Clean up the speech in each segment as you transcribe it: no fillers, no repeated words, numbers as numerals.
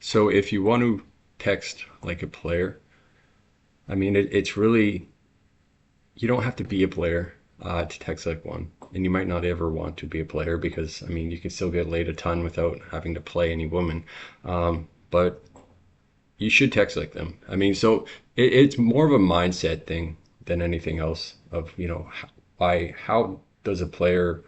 So if you want to text like a player, I mean, it's really, you don't have to be a player to text like one. And you might not ever want to be a player because, I mean, you can still get laid a ton without having to play any woman. But you should text like them. I mean, so it's more of a mindset thing than anything else of, how does a player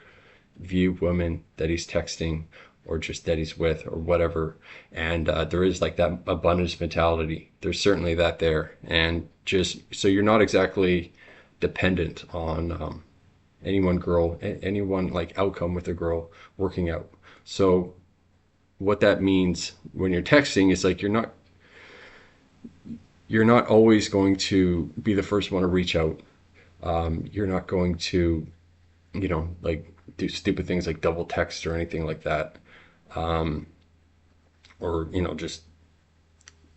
view women that he's texting or just that he's with or whatever. And there is like that abundance mentality. There's certainly that there. And just so you're not exactly dependent on any one girl, any one like outcome with a girl working out. So what that means when you're texting is like you're not always going to be the first one to reach out. You're not going to, like do stupid things like double text or anything like that. Um, or, just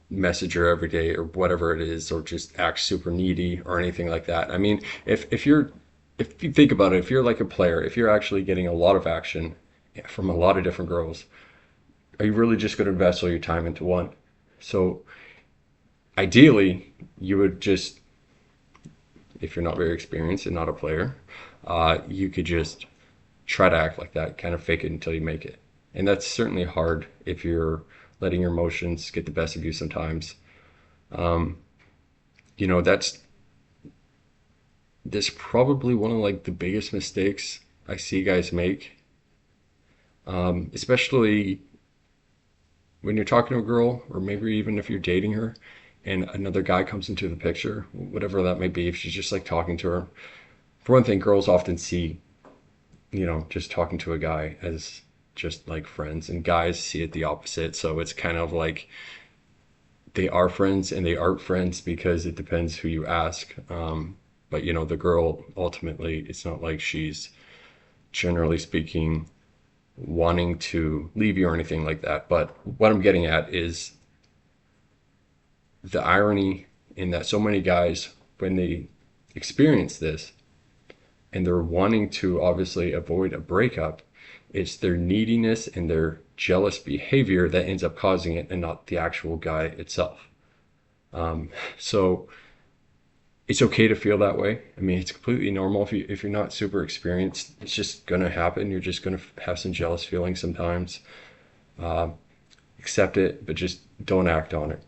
message her every day or whatever it is, or just act super needy or anything like that. I mean, if you think about it, if you're like a player, if you're actually getting a lot of action from a lot of different girls, are you really just going to invest all your time into one? So ideally, you would just, if you're not very experienced and not a player, you could just try to act like that, kind of fake it until you make it. And that's certainly hard if you're letting your emotions get the best of you sometimes. Um, that's this probably one of like the biggest mistakes I see guys make, especially when you're talking to a girl, or maybe even if you're dating her, and another guy comes into the picture, whatever that may be. If she's just like talking to her, for one thing, girls often see, just talking to a guy as just like friends, and guys see it the opposite. So it's kind of like they are friends and they aren't friends because it depends who you ask. But the girl ultimately, it's not like she's generally speaking wanting to leave you or anything like that. But what I'm getting at is the irony in that so many guys, when they experience this and they're wanting to obviously avoid a breakup, it's their neediness and their jealous behavior that ends up causing it and not the actual guy itself. So it's okay to feel that way. I mean, it's completely normal if you're not super experienced. It's just gonna happen. You're just gonna have some jealous feelings sometimes. Accept it, but just don't act on it.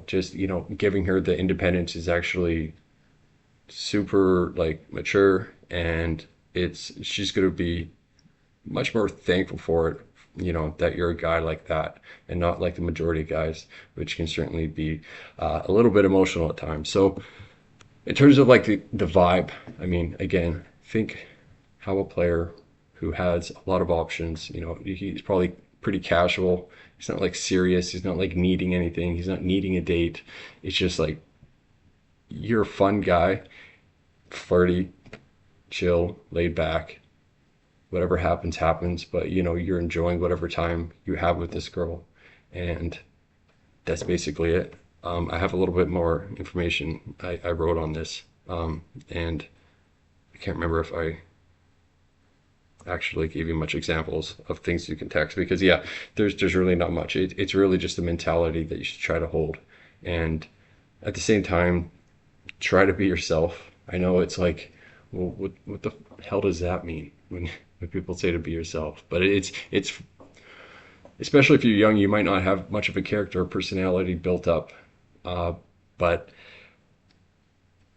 Just giving her the independence is actually super like mature, and she's gonna be much more thankful for it. That you're a guy like that and not like the majority of guys, which can certainly be a little bit emotional at times. So in terms of like the vibe, I mean, again, think how a player who has a lot of options, he's probably pretty casual. He's not like serious. He's not like needing anything. He's not needing a date. It's just like you're a fun guy, flirty, chill, laid back. Whatever happens, happens. But you're enjoying whatever time you have with this girl. And that's basically it. I have a little bit more information I wrote on this, and I can't remember if I actually gave you much examples of things you can text because yeah, there's really not much. It's really just a mentality that you should try to hold, and at the same time, try to be yourself. I know it's like, well, what the hell does that mean when people say to be yourself? But it's especially if you're young, you might not have much of a character or personality built up. Uh, but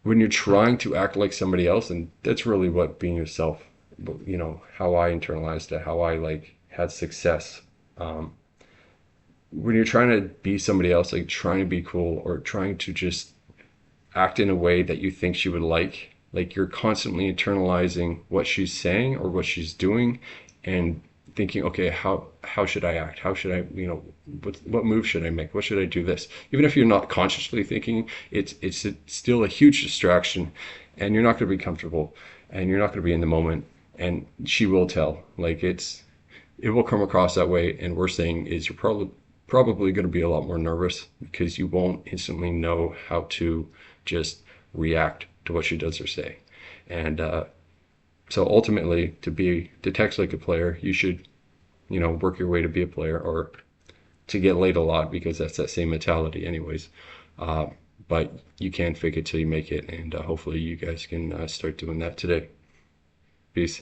when you're trying to act like somebody else, and that's really what being yourself, how I internalized it, how I like had success. Um, when you're trying to be somebody else, like trying to be cool or trying to just act in a way that you think she would like you're constantly internalizing what she's saying or what she's doing and thinking, okay, how should I act? How should I, what move should I make? What should I do this? Even if you're not consciously thinking, it's still a huge distraction, and you're not going to be comfortable, and you're not going to be in the moment, and she will tell. Like it will come across that way, and worst thing is you're probably going to be a lot more nervous because you won't instantly know how to just react to what she does or say, and so ultimately, to text like a player, you should, work your way to be a player or to get laid a lot because that's that same mentality anyways. Uh, but you can fake it till you make it, and hopefully you guys can start doing that today. Peace.